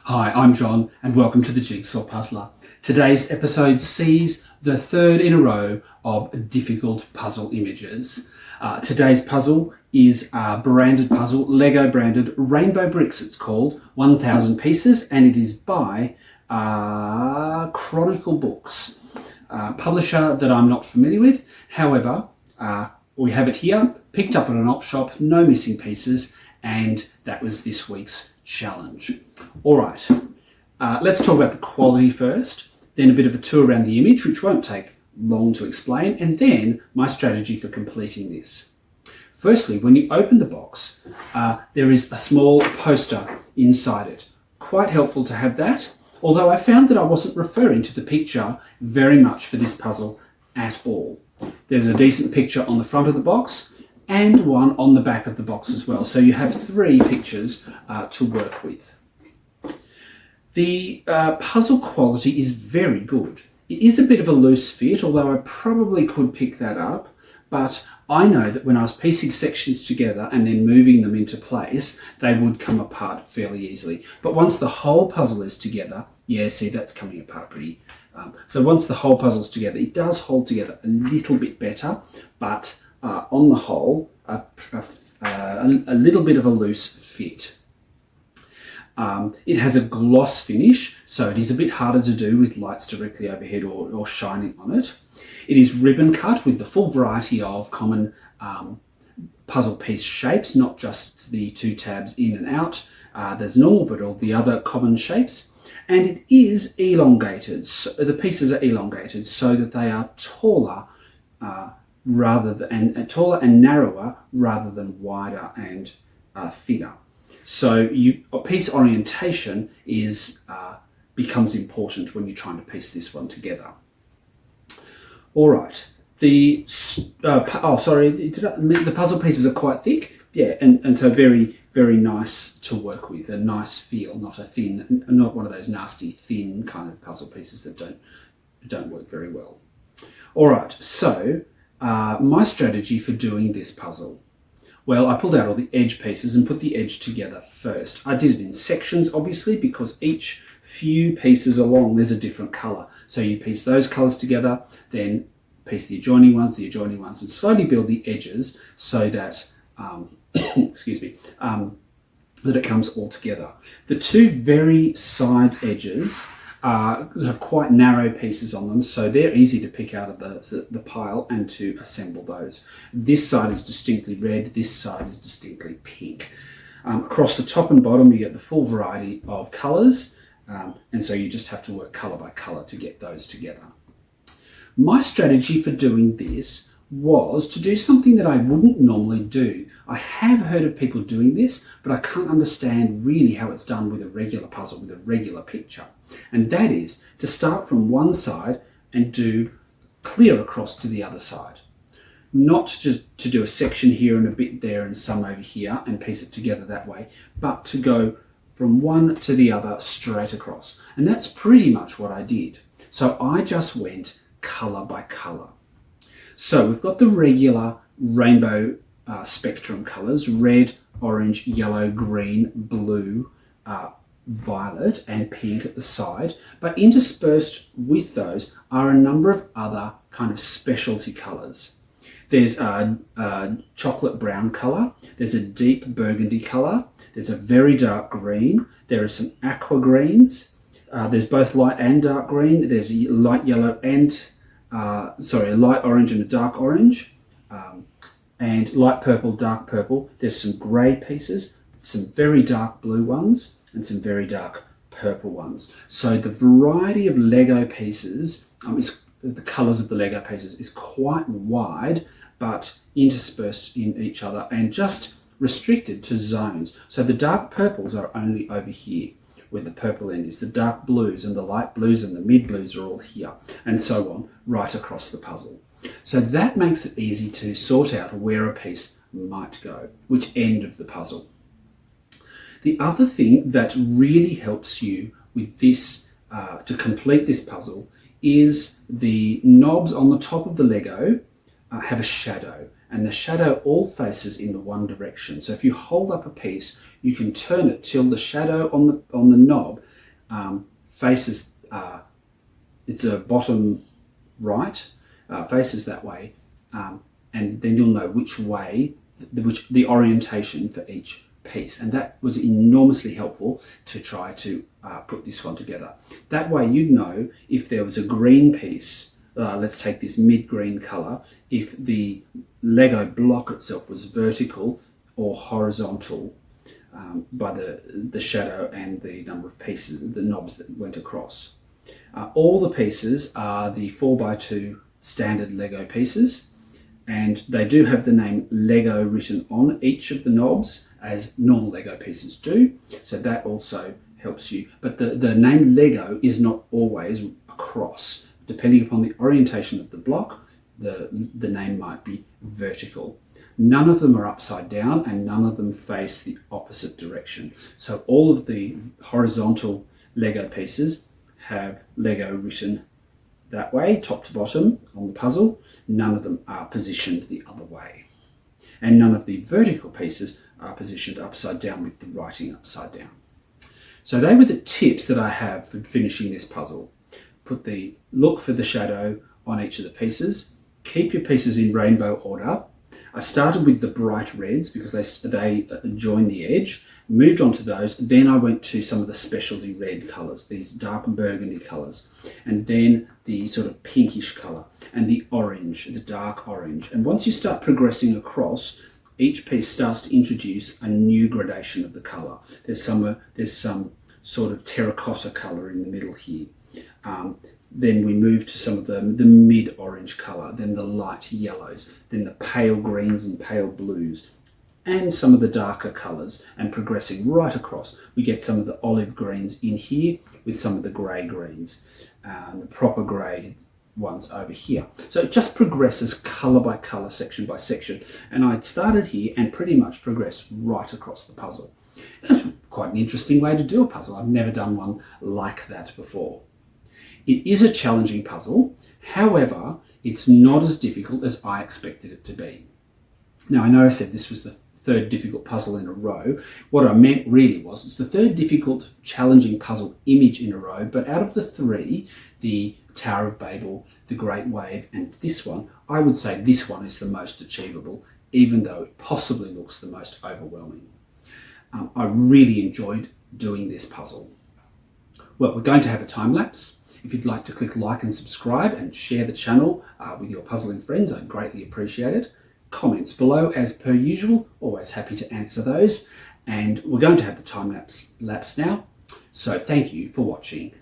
Hi, I'm John and welcome to the Jigsaw Puzzler. Today's episode sees the third in a row of difficult puzzle images. Today's puzzle is a branded puzzle, Lego branded Rainbow Bricks it's called, 1000 pieces, and it is by Chronicle Books, a publisher that I'm not familiar with. However, we have it here, picked up at an op shop, no missing pieces, and that was this week's challenge. All right, let's talk about the quality first, then a bit of a tour around the image, which won't take long to explain, and then my strategy for completing this. Firstly, when you open the box, there is a small poster inside it. Quite helpful to have that, although I found that I wasn't referring to the picture very much for this puzzle at all. There's a decent picture on the front of the box and one on the back of the box as well. So you have three pictures to work with. The puzzle quality is very good. It is a bit of a loose fit, although I probably could pick that up, but I know that when I was piecing sections together and then moving them into place, they would come apart fairly easily. But once the whole puzzle is together, yeah, see, that's coming apart pretty. So once the whole puzzle's together, it does hold together a little bit better, but on the whole, a little bit of a loose fit. It has a gloss finish, so it is a bit harder to do with lights directly overhead or shining on it. It is ribbon cut with the full variety of common puzzle piece shapes, not just the two tabs in and out. There's normal, but all the other common shapes. And it is elongated. So the pieces are elongated so that they are taller taller and narrower rather than wider and thinner. So piece orientation becomes important when you're trying to piece this one together. All right. The puzzle pieces are quite thick, yeah, and so very, very nice to work with. A nice feel, not one of those nasty thin kind of puzzle pieces that don't work very well. All right. So my strategy for doing this puzzle. Well, I pulled out all the edge pieces and put the edge together first. I did it in sections, obviously, because each few pieces along, there's a different colour. So you piece those colours together, then piece the adjoining ones, and slowly build the edges so that, that it comes all together. The two very side edges have quite narrow pieces on them, so they're easy to pick out of the pile and to assemble those. This side is distinctly red, this side is distinctly pink. Across the top and bottom you get the full variety of colours, and so you just have to work colour by colour to get those together. My strategy for doing this was to do something that I wouldn't normally do. I have heard of people doing this, but I can't understand really how it's done with a regular puzzle, with a regular picture. And that is to start from one side and do clear across to the other side. Not just to do a section here and a bit there and some over here and piece it together that way, but to go from one to the other straight across. And that's pretty much what I did. So I just went colour by colour. So we've got the regular rainbow spectrum colours, red, orange, yellow, green, blue, violet and pink at the side, but interspersed with those are a number of other kind of specialty colours. There's a chocolate brown colour, there's a deep burgundy colour, there's a very dark green, there are some aqua greens, there's both light and dark green, there's a light yellow and a light orange and a dark orange, and light purple, dark purple. There's some grey pieces, some very dark blue ones, and some very dark purple ones. So the variety of Lego pieces, the colours of the Lego pieces is quite wide, but interspersed in each other and just restricted to zones. So the dark purples are only over here, where the purple end is. The dark blues and the light blues and the mid blues are all here, and so on, right across the puzzle. So that makes it easy to sort out where a piece might go, which end of the puzzle. The other thing that really helps you with this, to complete this puzzle, is the knobs on the top of the Lego have a shadow, and the shadow all faces in the one direction. So if you hold up a piece, you can turn it till the shadow on the knob faces, it's a bottom right, faces that way, and then you'll know which way, which the orientation for each piece, and that was enormously helpful to try to put this one together. That way you'd know if there was a green piece, let's take this mid-green colour, if the Lego block itself was vertical or horizontal by the shadow and the number of pieces, the knobs that went across. All the pieces are the 4x2 standard Lego pieces, and they do have the name Lego written on each of the knobs, as normal Lego pieces do, so that also helps you. But the name Lego is not always across. Depending upon the orientation of the block, the name might be vertical. None of them are upside down, and none of them face the opposite direction. So all of the horizontal Lego pieces have Lego written that way, top to bottom on the puzzle. None of them are positioned the other way. And none of the vertical pieces are positioned upside down with the writing upside down. So they were the tips that I have for finishing this puzzle. Look for the shadow on each of the pieces. Keep your pieces in rainbow order. I started with the bright reds because they join the edge, moved on to those, then I went to some of the specialty red colours, these dark burgundy colours, and then the sort of pinkish colour, and the orange, the dark orange. And once you start progressing across, each piece starts to introduce a new gradation of the colour. There's some sort of terracotta colour in the middle here. Then we move to some of the mid-orange colour, then the light yellows, then the pale greens and pale blues, and some of the darker colours, and progressing right across. We get some of the olive greens in here with some of the grey greens, and the proper grey ones over here. So it just progresses colour by colour, section by section. And I started here and pretty much progressed right across the puzzle. That's quite an interesting way to do a puzzle. I've never done one like that before. It is a challenging puzzle, however, it's not as difficult as I expected it to be. Now, I know I said this was the third difficult puzzle in a row. What I meant really was it's the third difficult, challenging puzzle image in a row, but out of the three, the Tower of Babel, the Great Wave, and this one, I would say this one is the most achievable, even though it possibly looks the most overwhelming. I really enjoyed doing this puzzle. Well, we're going to have a time lapse. If you'd like to click like and subscribe and share the channel with your puzzling friends, I'd greatly appreciate it. Comments below as per usual, always happy to answer those. And we're going to have the time lapse now. So thank you for watching.